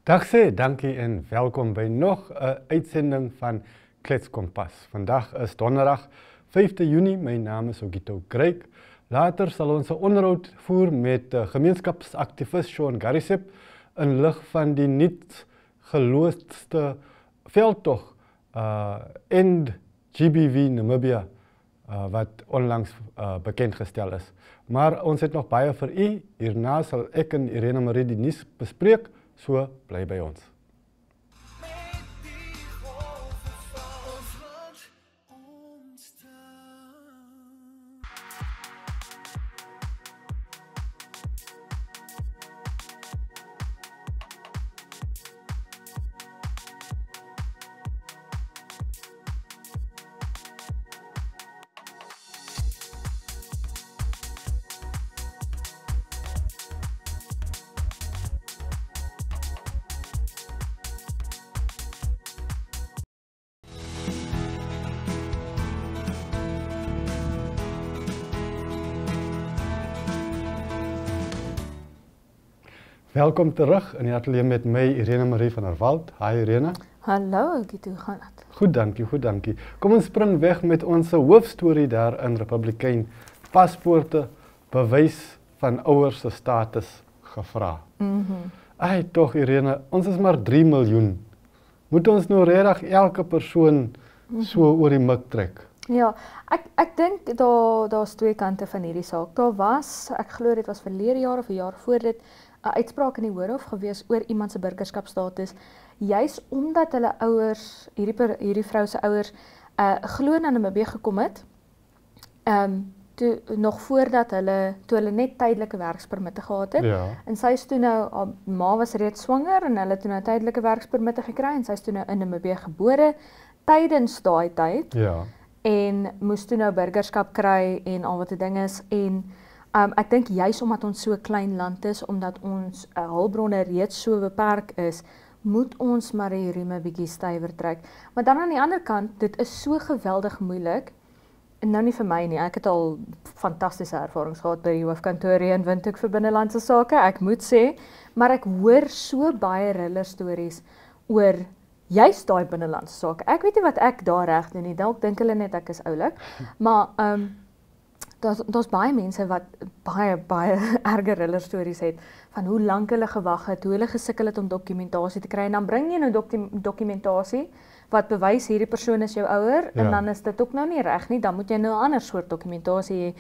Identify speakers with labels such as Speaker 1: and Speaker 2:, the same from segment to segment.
Speaker 1: Dag sê, dankie en welkom by nog 'n uitsending van Klets Kompas. Vandag is donderdag 5de Junie, my naam is Ogito Greig. Later sal ons 'n onderhoud voer met gemeenskapsaktivis Sean Garisep in lig van die nuut geloosde veldtog End GBV Namibia wat onlangs bekendgestel is. Maar ons het nog baie vir u. Hierna sal ek en Irene Marie die nuus bespreek, so bly by ons. Welkom terug in die ateljee met my, Irene Marie van der Walt. Hi Irene.
Speaker 2: Hallo, Ogito, hoe gaan dit?
Speaker 1: Goed, dankie, goed, dankie. Kom ons spring weg met ons hoofstorie daar in Republikein. Paspoorte, bewys van ouers se status gevra. Ai, tog Irene, ons is maar 3 miljoen. Moet ons nou regtig elke persoon so oor die mik trek?
Speaker 2: Ja, ek dink daar's twee kante van hierdie saak. Daar was, ek glo dit was verlede jaar of 'n jaar voor dit, 'n uitspraak in die Hoërhof gewees oor iemand se burgerskapstatus, juis omdat hulle ouers, hierdie vrou se ouers, glo na Namibië gekom het, nog voordat toe hulle net tydelike werkspermitte gehad het.
Speaker 1: Ja.
Speaker 2: En sy is toe nou, haar ma was reeds swanger en hulle het toe nou tydelike werkspermitte gekry en sy is toe nou in Namibië gebore tydens daai tyd.
Speaker 1: Ja.
Speaker 2: En moes toe nou burgerskap kry en al wat die ding is. En ek dink juis omdat ons so 'n klein land is, omdat ons hulpbronne reeds so beperk is, moet ons maar die rieme bietjie stywer trek. Maar dan aan die ander kant, dit is so geweldig moeilik. En nou nie vir my nie, ek het al fantastiese ervarings gehad by die hoofkantoor in Windhoek vir binnelandse sake, ek moet sê, maar ek hoor so baie riller stories oor juist daai binnelandse sake. Ek weet nie wat ek daar reg doen nie, dalk dink hulle net ek is oulik, maar daar's baie mense wat baie erge riller stories het van hoe lank hulle gewag het, hoe hulle gesukkel het om dokumentasie te kry en dan bring jy nou dokumentasie wat bewys hierdie persoon is jou ouer en dan is dit ook nou nie reg nie, dan moet jy nou 'n ander soort dokumentasie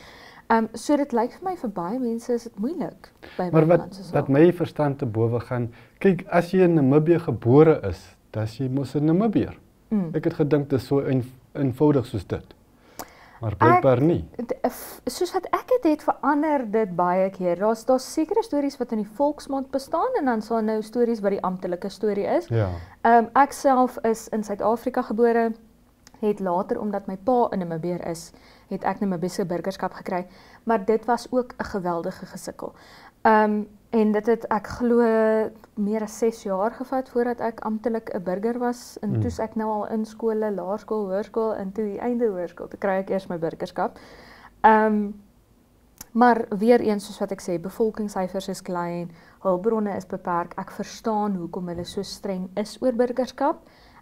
Speaker 2: hê. So dit lyk vir my vir baie mense is dit moeilik by binnelandse sake.
Speaker 1: Maar wat my verstand te bowe gaan, kyk, as jy in Namibië gebore is, dan is jy mos 'n Namibiër. Ek het gedink dit is so eenvoudig soos dit. Maar blykbaar nie.
Speaker 2: Soos wat ek het verander dit baie keer. Daar's sekere stories wat in die volksmond bestaan en dan sal nou stories wat die amptelike storie is.
Speaker 1: Ja.
Speaker 2: Ek self is in Suid-Afrika gebore, het later omdat my pa 'n Namibiër is, het ek Namibiese burgerskap gekry, maar dit was ook 'n geweldige gesukkel. En dit het ek glo meer as 6 jaar gevat voordat ek amptelik 'n burger was en toe's ek nou al in skole, laerskool, hoërskool en toe die einde hoërskool, toe kry ek eers my burgerskap. Maar weer eens soos wat ek sê, bevolkingssyfers is klein, hulpbronne is beperk. Ek verstaan hoekom hulle so streng is oor burgerskap.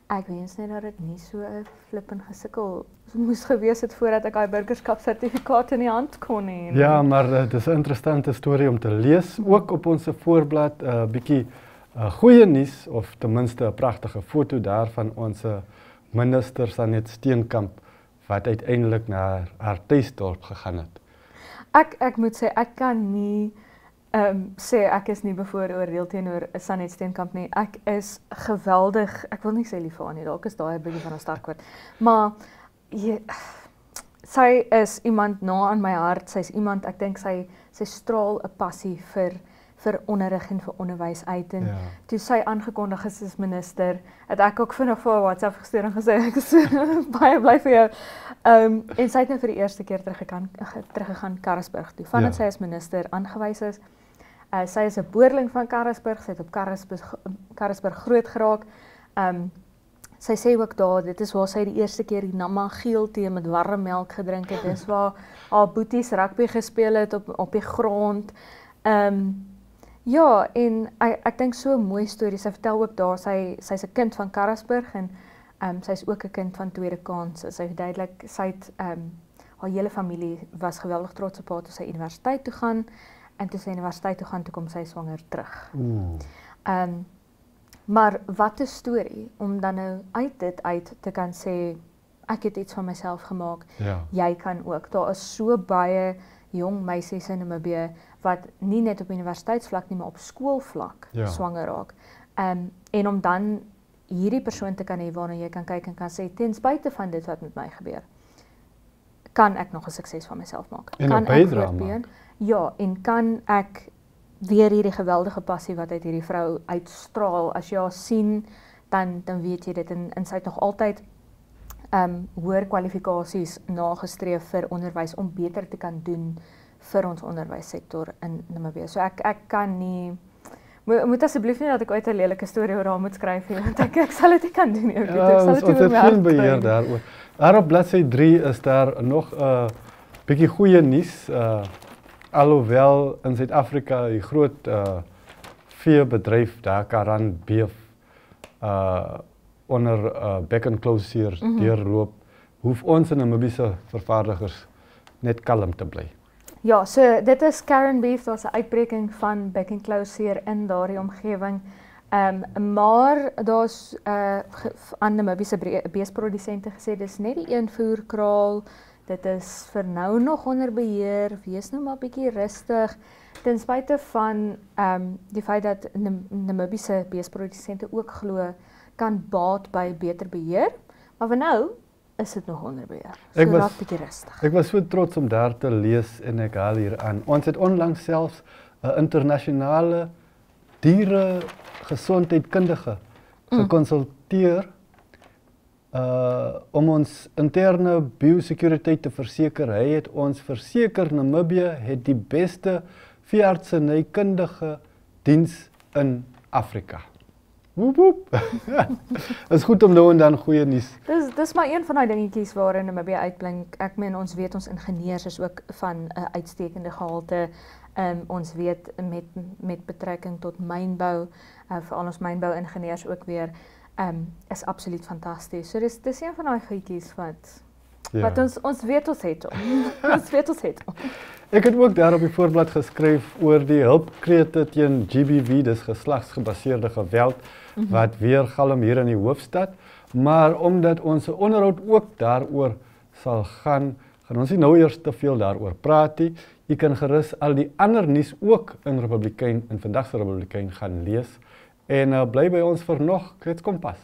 Speaker 2: Ek wens net dat dit nie so 'n flippend gesukkel moes gewees het voordat ek daai burgerskapsertifikaat in die hand kon hê.
Speaker 1: Ja, maar dit is 'n interessante storie om te lees. Ook op ons voorblad 'n bietjie goeie nuus, of ten minste 'n pragtige foto daar van ons minister Sanet Steenkamp wat uiteindelik na haar tuisdorp gegaan het.
Speaker 2: Ek moet sê ek kan nie sê ek is nie bevooroordeel teenoor Sanet Steenkamp nie. Ek is geweldig, ek wil nie sê lief vir haar nie, dalk is daai 'n bietjie van 'n sterk woord, maar sy is iemand na aan my hart. Sy's iemand, ek dink sy straal 'n passie vir onderrig en vir onderwys uit en toe sy aangekondig is as minister, het ek ook vinnig vir haar WhatsApp gestuur en gesê ek is baie bly vir jou. En sy het nou vir die eerste keer teruggegaan Karasburg toe, vandat sy as minister aangewys is. Sy is 'n boerling van Karasburg, sy het op Karasburg groot geraak. Sy sê ook daar, dit is waar sy die eerste keer die Nama geel tee met warm melk gedrink het. Dit is waar haar boeties rugby gespeel het op die grond. Ja, en ek dink so 'n mooi storie. Sy vertel ook daar sy's 'n kind van Karasburg en sy's ook 'n kind van tweede kans. Sy verduidelik sy het haar hele familie was geweldig trots op haar toe sy universiteit toe gaan en toe sy universiteit toe gaan toe kom sy swanger terug. Maar wat 'n storie om dan nou uit dit uit te kan sê ek het iets van myself gemaak.
Speaker 1: Ja.
Speaker 2: Jy kan ook. Daar is so baie jong meisies in Namibië wat nie net op universiteitsvlak nie, maar op skoolvlak swanger raak. En om dan hierdie persoon te kan hê waarna jy kan kyk en kan sê ten spyte van dit wat met my gebeur, kan ek nog 'n sukses van myself maak.
Speaker 1: En
Speaker 2: kan
Speaker 1: ek voortbeen?
Speaker 2: Ja, en kan ek weer hierdie geweldige passie wat uit hierdie vrou uitstraal, as jy haar sien, dan weet jy dit en sy het nog altyd hoër kwalifikasies nagestreef vir onderwys om beter te kan doen vir ons onderwyssektor in Namibië. So ek kan nie moet asseblief nie dat ek ooit 'n lelike storie oor haar moet skryf nie, want ek sal dit nie kan doen nie.
Speaker 1: Ons het geen beheer daaroor. Daar op bladsy 3 is daar nog 'n bietjie goeie nuus. Alhoewel in Suid-Afrika die groot veebedryf daar Karan Beef onder bekkenklousier deurloop, hoef ons in Namibiese vervaardigers net kalm te bly.
Speaker 2: Ja, so dit is Karen Beef, daar's 'n uitbreking van bekkenklousier in daardie omgewing. Maar daar's aan Namibiese beesprodusente gesê dis net die een voerkraal. Dit is vir nou nog onder beheer. Wees nou maar bietjie rustig. Ten spyte van die feit dat Namibiese beesprodusente ook glo kan baat by beter beheer, maar vir nou is dit nog onder beheer. So raak bietjie rustig.
Speaker 1: Ek was so trots om daar te lees en ek haal hier aan. Ons het onlangs selfs 'n internasionale dieregesondheidkundige gekonsulteer om ons interne biosekuriteit te verseker. Hy het ons verseker Namibië het die beste veeartsenykundige diens in Afrika. Woep woep. Is goed om nou en dan goeie nuus.
Speaker 2: Dis maar een van daai dingetjies waarin Namibië uitblink. Ek meen ons weet ons ingenieurs is ook van 'n uitstekende gehalte. Ons weet met betrekking tot mynbou, veral ons mynbou-ingenieurs ook weer, is absoluut fantasties. So dis een van daai goedjies wat ons weet ons het hom. Ons weet ons het hom.
Speaker 1: Ek het ook daar op die voorblad geskryf oor die hulpkrete teen GBV, dis geslagsgebaseerde geweld, wat weer galm hier in die hoofstad. Maar omdat ons onderhoud ook daaroor sal gaan ons nie nou eers te veel daaroor praat nie. Jy kan gerus al die ander nuus ook in Republikein, in vandag se Republikein gaan lees. En bly by ons vir nog Kletskompas.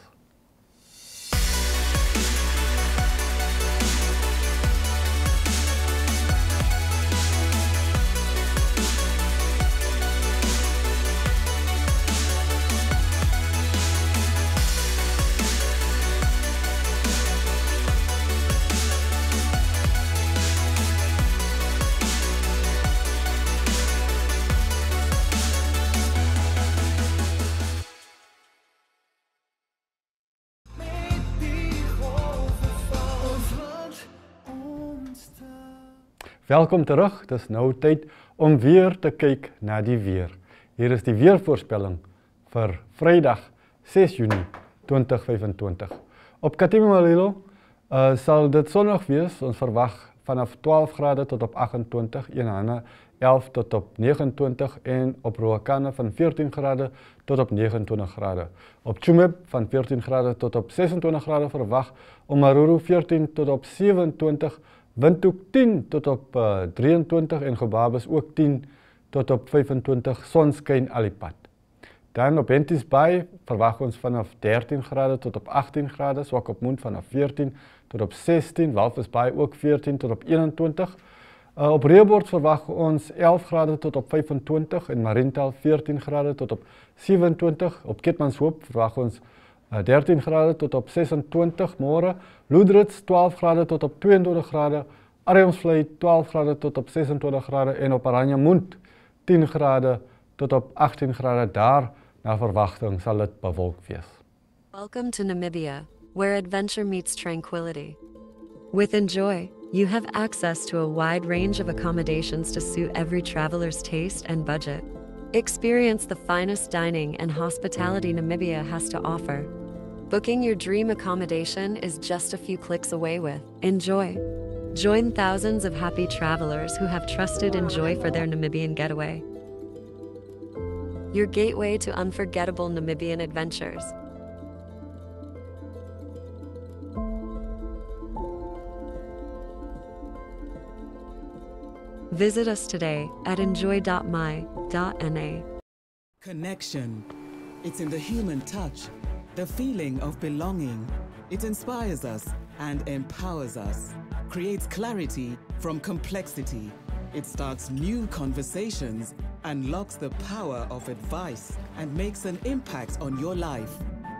Speaker 1: Welkom terug, dis nou tyd om weer te kyk na die weer. Hier is die weervoorspelling vir Vrydag 6 Junie 2025. Op Katimangalilo sal dit sonnig wees, ons verwag vanaf 12 grade tot op 28, Enhana 11 tot op 29 en op Ruacana van 14 grade tot op 29 grade. Op Tsumeb van 14 grade tot op 26 grade verwag, op Maruru 14 tot op 27, Windhoek 10 tot op 23 en Gobabis ook 10 tot op 25, sonskyn al die pad. Dan op Henties Bay verwag ons vanaf 13 grade tot op 18 grade, Swakopmund vanaf 14 tot op 16, Walvis Bay ook 14 tot op 21. Op Rehoboth verwag ons 11 grade tot op 25 en Mariental 14 grade tot op 27. Op Keetmanshoop verwag ons 13 grade tot op 26 môre, Loudrits 12 grade tot op 22 grade, Arjonsvlei 12 grade tot op 26 grade en op Aranjemund 10 grade tot op 18 grade. Daar na verwagting sal dit bewolk wees.
Speaker 3: Welcome to Namibia, where adventure meets tranquility. With Enjoy, you have access to a wide range of accommodations to suit every traveler's taste and budget. Experience the finest dining and hospitality Namibia has to offer. Booking your dream accommodation is just a few clicks away with Enjoy. Join thousands of happy travelers who have trusted Enjoy for their Namibian getaway. Your gateway to unforgettable Namibian adventures. Visit us today at enjoy.my.na.
Speaker 4: Connection. It's in the human touch, the feeling of belonging. It inspires us and empowers us, creates clarity from complexity. It starts new conversations, unlocks the power of advice, and makes an impact on your life.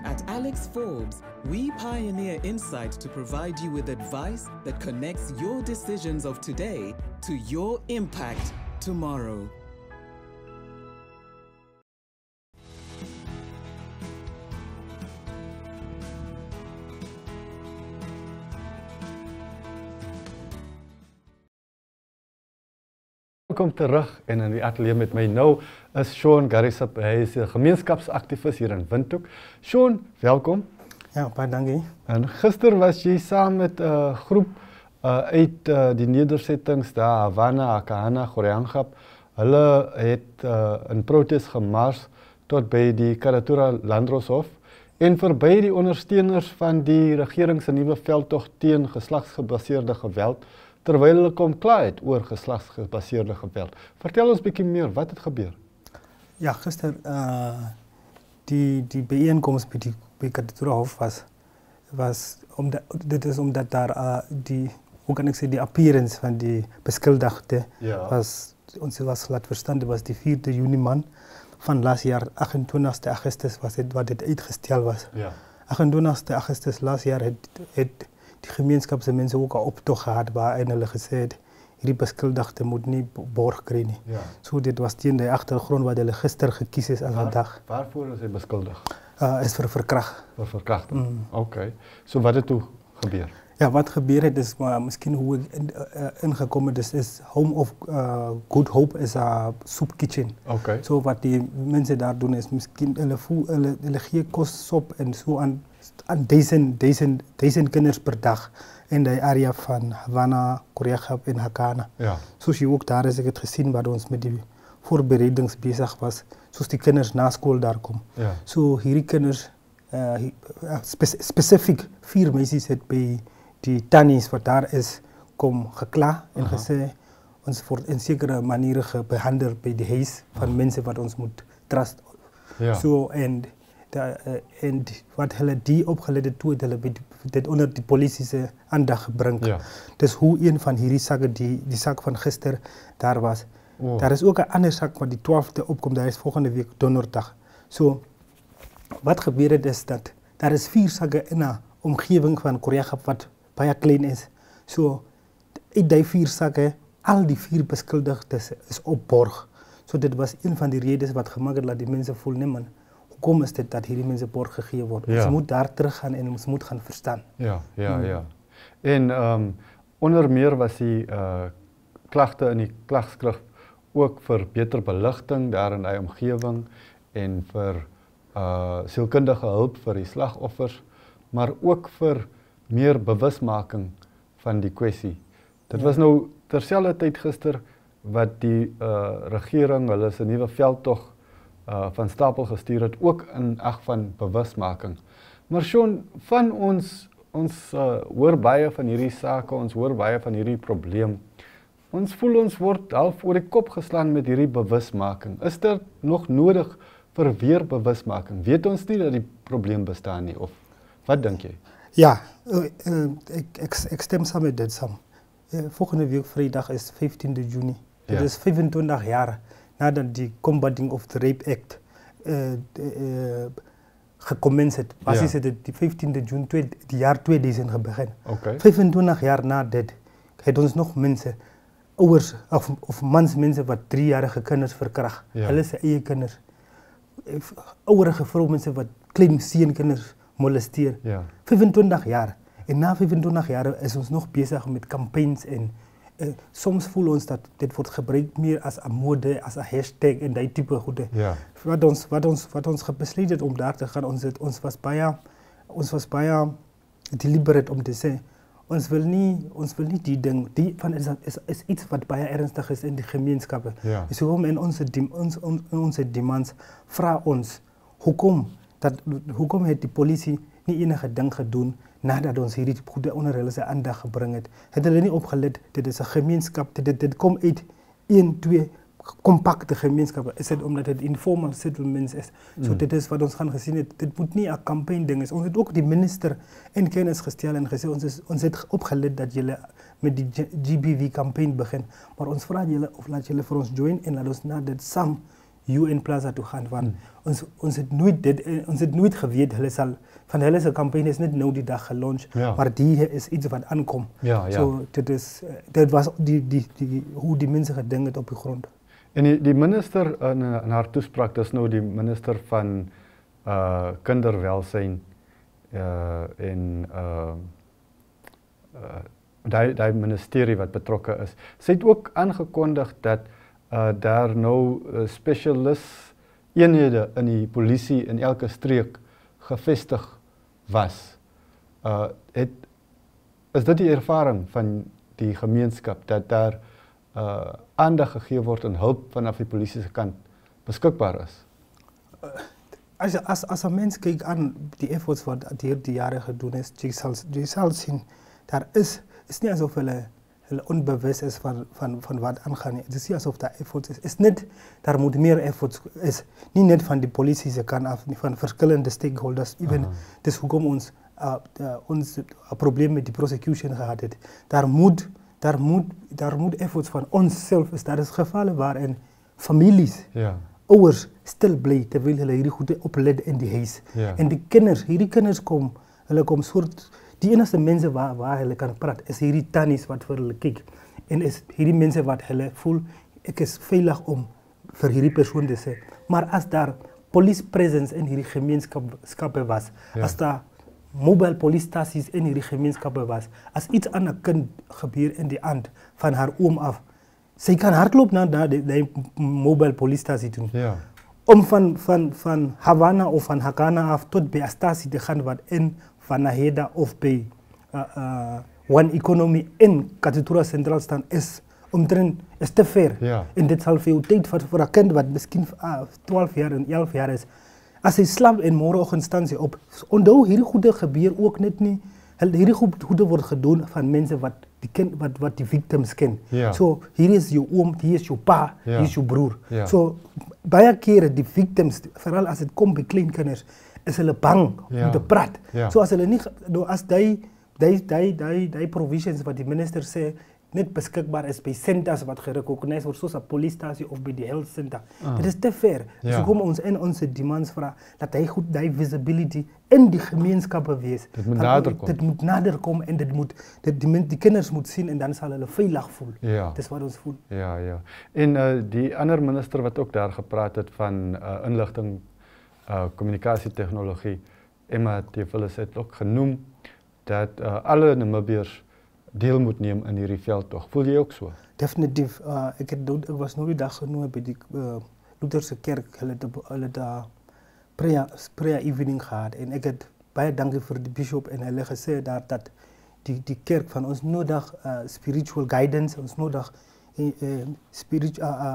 Speaker 4: At Alex Forbes, we pioneer insight to provide you with advice that connects your decisions of today to your impact tomorrow.
Speaker 1: Welkom terug en in die atelier met my nou is Sean Garrison. Hy is 'n gemeenskapsaktivis hier in Windhoek. Sean, welkom.
Speaker 5: Ja, baie dankie.
Speaker 1: En gister was jy saam met 'n groep uit die nedersettings daar Havana, Akahana, Goriangap. Hulle het in protes gemars tot by die Karatura Landroshof en verby die ondersteuners van die regering se nuwe veldtog teen geslagsgebaseerde geweld. Terwyl hulle kom klaar het oor geslagsgebaseerde geweld. Vertel ons bietjie meer, wat het gebeur?
Speaker 5: Ja, gister die bijeenkomst by Karatura Hof was omdat daar hoe kan ik zeggen, die appearance van die beskuldigde was, ons was laat verstaan, dit was die 4de Junie man van laas jaar, 28 Augustus was dit wat dit uitgestel was.
Speaker 1: Ja.
Speaker 5: 28 Augustus laas jaar het die gemeenskapse mense ook 'n optog gehad waarin hulle gesê het hierdie beskuldigde moet nie borg kry nie.
Speaker 1: Ja.
Speaker 5: So dit was teen die agtergrond wat hulle gister gekies is as 'n dag.
Speaker 1: Waarvoor is hy beskuldig?
Speaker 5: Is vir verkrag.
Speaker 1: Vir verkrachting. Okay. So wat het toe gebeur?
Speaker 5: Ja, wat gebeur het is maar miskien hoe ek ingekom het is Home of Good Hope is 'n soup kitchen.
Speaker 1: Okay.
Speaker 5: So wat die mense daar doen is miskien hulle gee kos, sop en so aan 1000 kinders per dag in die area van Havana, Goriangap en Hakana.
Speaker 1: Ja.
Speaker 5: Soos jy ook daar is, ek het gesien wat ons met die voorbereidings besig was, soos die kinders na skool daar kom.
Speaker 1: Ja.
Speaker 5: So hierdie kinders, spesifiek 4 meisies het by die tannies wat daar is, kom gekla en gesê, ons word in sekere maniere behandel by die huis van mense wat ons moet trust.
Speaker 1: Ja.
Speaker 5: So, en wat hulle die opgeleid het toe, hulle dit onder die polisie se aandag gebring.
Speaker 1: Ja.
Speaker 5: Dis hoe een van hierdie sakke, die sak van gister daar was.
Speaker 1: Oh.
Speaker 5: Daar is ook 'n ander sak wat die 12de opkom, daar is volgende week donderdag. So, wat gebeur het is dat daar is 4 sakke in 'n omgewing van Goriangap wat baie klein is. So, uit die 4 sakke, al die 4 beskuldigdes is op borg. So dit was een van die redes wat gemaak het dat die mense voel, nee man, hoekom is dit dat hierdie mense borg gegee word?
Speaker 1: Ja.
Speaker 5: Ons moet daar terug gaan en ons moet gaan verstaan.
Speaker 1: Ja. En onder meer was die klagte in die klagskrif ook vir beter beligting daar in die omgewing en vir sielkundige hulp vir die slagoffers, maar ook vir meer bewusmaking van die kwessie. Dit was nou terselfdertyd gister wat die regering hulle se nuwe veldtog van stapel gestuur het, ook in ag van bewusmaking. Maar Sean, van ons hoor baie van hierdie sake, ons hoor baie van hierdie probleem. Ons voel ons word half oor die kop geslaan met hierdie bewusmaking. Is dit nog nodig vir weer bewusmaking? Weet ons nie dat die probleem bestaan nie, of wat dink jy?
Speaker 5: Ja, ek stem saam met dit saam. Volgende week Vrydag is 15de Junie. Dit is 25 jaar nadat die Combating of the Rape Act gekommens het. Basies het dit die 15de June die jaar 2000 begin.
Speaker 1: Okay.
Speaker 5: 25 jaar na dit het ons nog mense, ouers of mansmense wat 3-jarige kinders verkrag.
Speaker 1: Ja.
Speaker 5: Hulle se eie kinders. Ouerige vroumense wat klein seunkinders molesteer.
Speaker 1: Ja.
Speaker 5: 25 jaar. En na 25 jaar is ons nog besig met campaigns soms voel ons dat dit wordt gebruikt meer als een mode, als een hashtag en die type goede.
Speaker 1: Ja.
Speaker 5: Wat ons besluit het om daar te gaan, ons was baie deliberate om te zeggen, ons wil niet die ding, is iets wat baie ernstig is in die gemeenschappen.
Speaker 1: Ja.
Speaker 5: Dus hoekom in onze demands vraag ons, hoekom het die politie niet enige ding gedoen nadat ons hierdie goede onder hulle se aandag gebring het. Het hulle nie opgelet, dit is 'n gemeenskap, dit kom uit 1, 2 compacte gemeenskappe. Is dit omdat het informal settlements is. So dit is wat ons gaan gesien het. Dit moet nie 'n campaign ding is. Ons het ook die minister in kennis gestel en gesê ons het opgelet dat julle met die GBV campaign begin, maar ons vra julle of laat julle vir ons join en laat ons na dit saam UN Plaza toe gaan want ons het nooit geweet hulle sal van hulle se campaign is net nou die dag gelunch, maar die is iets wat aankom. So dit was hoe die mense gedink het op die grond.
Speaker 1: En die minister in haar toespraak, dis nou die minister van kinderwelsyn en die ministerie wat betrokke is. Sy het ook aangekondig dat daar nou specialist eenhede in die polisie in elke streek gevestig was. Is dit die ervaring van die gemeenskap dat daar aandag gegee word en hulp vanaf die polisie se kant beskikbaar is?
Speaker 5: As 'n mens kyk aan die efforts wat hierdie jare gedoen is, jy sal sien daar is nie asof hulle onbewus is van wat aangaan nie. Het is nie asof daar efforts is net, daar moet meer efforts is, nie net van die polisie se kant af, nie van verskillende stakeholders, even, dis hoekom ons een probleem met die prosecution gehad het. Daar moet efforts van onsself is, daar is gevalle waarin families, ouers stil bly, terwyl hulle hierdie goede oplet in die huis. En hierdie kinders kom soort, die enigste mense waar hulle kan praat, is hierdie tannies wat vir hulle kyk. En is hierdie mense wat hulle voel, ek is veilig om vir hierdie persoon te sê. Maar as daar police presence in hierdie gemeenskappe was, as daar mobile polisiestasies in hierdie gemeenskappe was, as iets aan 'n kind gebeur in die aand van haar oom af, sy kan hardloop na die mobile polisiestasie toe. Om van Havana of van Hakana af tot by 'n stasie te gaan wat in van Naheda of by One Economy in Katutura Centraal staan is te ver. En dit sal vir jou tyd vir 'n kind wat miskien 12 jaar en 11 jaar is. As hy slaap en môreoggend staan sy op. Onthou hierdie goede gebeur ook net nie. Hierdie goede word gedoen van mense wat die victims ken. So hier is jou oom, hier is jou pa, hier is jou broer. So baie kere die victims, veral as dit kom by klein kinders, is hulle bang om te praat. So as hulle nie, as die provisions wat die minister sê, net beskikbaar is by centers wat gerecogniseer word, soos 'n polisiestasie of by die health center. Dit is te ver. So kom ons in onze demands vra, dat die visibility in die gemeenskappe wees.
Speaker 1: Dit moet naderkom.
Speaker 5: Dit moet naderkom en die kinders moet sien en dan sal hulle veilig voel. Dis wat ons voel.
Speaker 1: En die ander minister wat ook daar gepraat het van inligting, kommunikasietechnologie, Emma Tevelis het ook genoem dat alle Namibiërs deel moet neem in hierdie veldtog. Voel jy ook so?
Speaker 5: Definitief. Ek was nou die dag genoem by die Lutherse kerk, hulle het prayer evening gehad en ek het baie dankie vir die bishop en hulle gesê daar dat die kerk van ons nodig spiritual guidance, ons nodig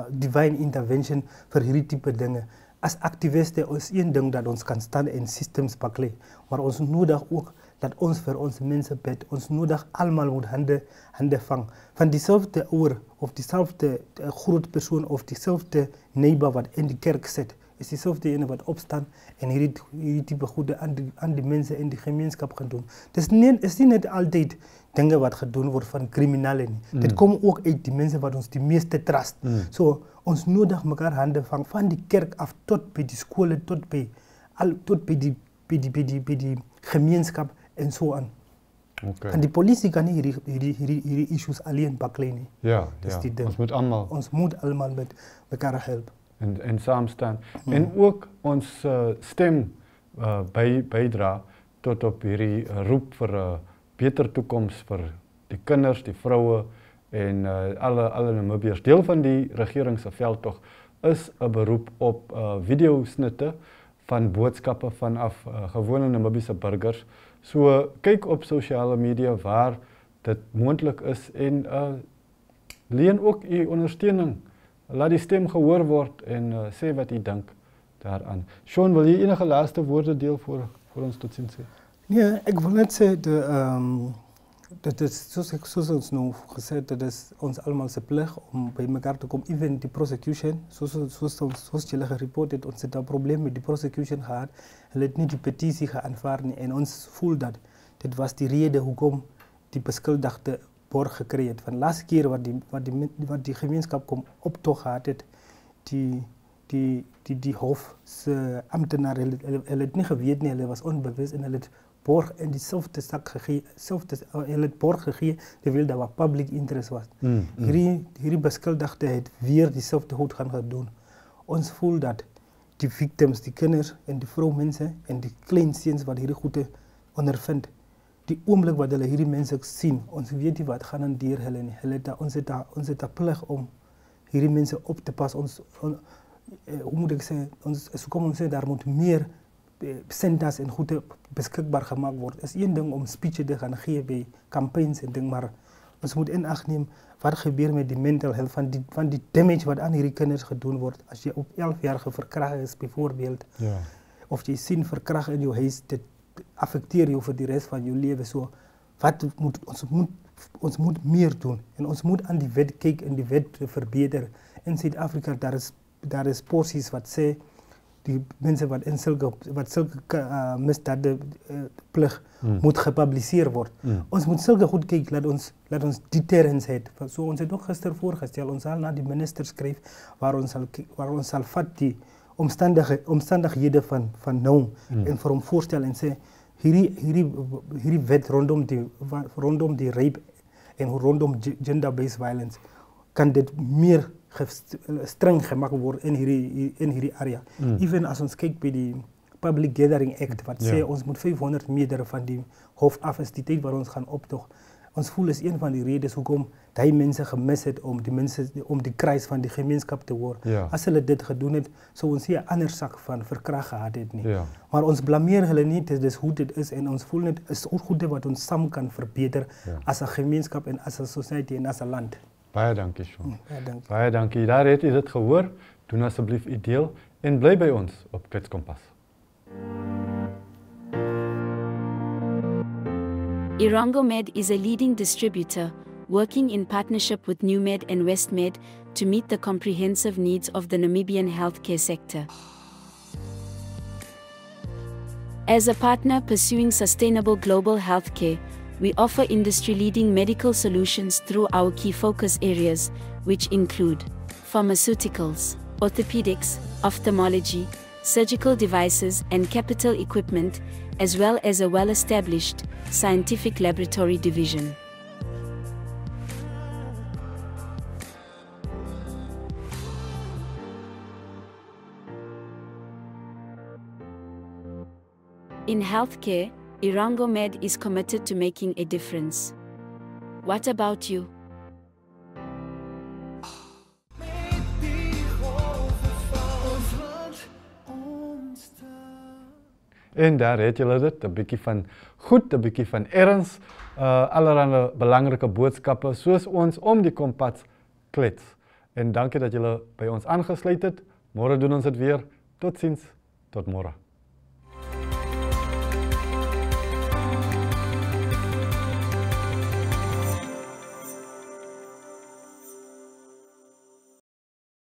Speaker 5: divine intervention vir hierdie tipe dinge. As activiste is een ding dat ons kan staan en systems baklei, maar ons nodig ook dat ons vir ons mense bid, ons nodig almal moet hande vang. Van diezelfde ouer of diezelfde groot persoon of diezelfde neighbor wat in die kerk sit, is diezelfde ene wat opstaan en hierdie type goede aan die mense in die gemeenskap gaan doen. Dis nie net altyd dinge wat gedoen word van kriminele nie. Dit kom ook uit die mense wat ons die meeste trust. So ons nodig mekaar hande vang van die kerk af tot by die skole, tot by die gemeenskap en so aan. En die polisie kan nie hierdie issues alleen baklei nie. Ons moet almal met mekaar help.
Speaker 1: En saamstaan. En ook ons stem bydra tot op hierdie roep vir 'n beter toekoms vir die kinders, die vroue En alle Namibiërs, deel van die regering se veldtog is 'n beroep op videosnitte van boodskappe vanaf gewone Namibiese burgers. So kyk op sosiale media waar dit moontlik is en leen ook u ondersteuning. Laat die stem gehoor word en sê wat u dink daaraan. Sean, wil jy enige laaste woorde deel voor ons tot ziens sê?
Speaker 5: Nee, ek wil net sê dat is soos ons nou gesê het, dit is ons almal se plig om by mekaar te kom, even die prosecution, soos julle gereport het, ons het 'n probleem met die prosecution gehad, hulle het nie die petisie geaanvaar nie en ons voel dat dit was die rede hoekom die beskuldigde borg gekry het. Van laas keer wat die gemeenskap kom optog gehad het, die hof se amptenaar, hulle het nie geweet nie, hulle was onbewus en hulle het borg in dieselfde sak gegee, hulle het borg gegee terwyl daar public interest was. Hierdie beskuldigde het weer dieselfde goed gaan gedoen. Ons voel dat die victims, die kinders en die vroumense en die kleinseuns wat hierdie goede ondervind, die oomblik wat hulle hierdie mense sien, ons weet nie wat gaan aan deur hulle nie. Ons het 'n plig om hierdie mense op te pas. Hoe moet ek sê, kom ons sê daar moet meer centers en goede beskikbaar gemaak word. Is een ding om speeches te gaan gee by campaigns en ding, maar ons moet in ag neem wat gebeur met die mental health van die damage wat aan hierdie kinders gedoen word. As jy op 11 jaar verkragt is byvoorbeeld, of jy sien verkragt in jou huis, dit affekteer jou vir die res van jou lewe. So ons moet meer doen en ons moet aan die wet kyk en die wet verbeter. In Suid-Afrika daar is porsies wat sê die mense wat sulke misdade plig moet gepubliseer word. Ons moet sulke goed kyk, laat ons deterrence het. So ons het ook gister voorgestel, ons sal na die minister skryf waar ons sal vat die omstandighede van nou en vir hom voorstel en sê hierdie wet rondom die rape en rondom gender-based violence kan dit meer streng gemaak word in hierdie area. Even as ons kyk by die Public Gathering Act wat sê ons moet 500 meter van die hof af is die tyd waar ons gaan optog. Ons voel is een van die redes hoekom die mense gemis het om die kruis van die gemeenskap te hoor. As hulle dit gedoen het, sou ons nie 'n ander sak van verkragt gehad het nie. Maar ons blameer hulle nie, dit is hoe dit is en ons voel net is ook goed wat ons saam kan verbeter as 'n gemeenskap en as 'n society en as 'n land.
Speaker 1: Baie dankie, Sean. Baie dankie. Daar het u dit gehoor. Doen asseblief u deel en bly by ons op Klets Kompas.
Speaker 6: Irango Med is a leading distributor, working in partnership with NewMed and WestMed to meet the comprehensive needs of the Namibian healthcare sector. As a partner pursuing sustainable global healthcare, we offer industry-leading medical solutions through our key focus areas, which include pharmaceuticals, orthopedics, ophthalmology, surgical devices and capital equipment, as well as a well-established scientific laboratory division. In healthcare, Irango Med is committed to making a difference. What about you?
Speaker 1: En daar het julle dit, 'n bietjie van goed, 'n bietjie van erns, allerlei belangrike boodskappe soos ons om die kompas klets. En dankie dat julle by ons aangesluit het. Môre doen ons dit weer. Totsiens. Tot môre.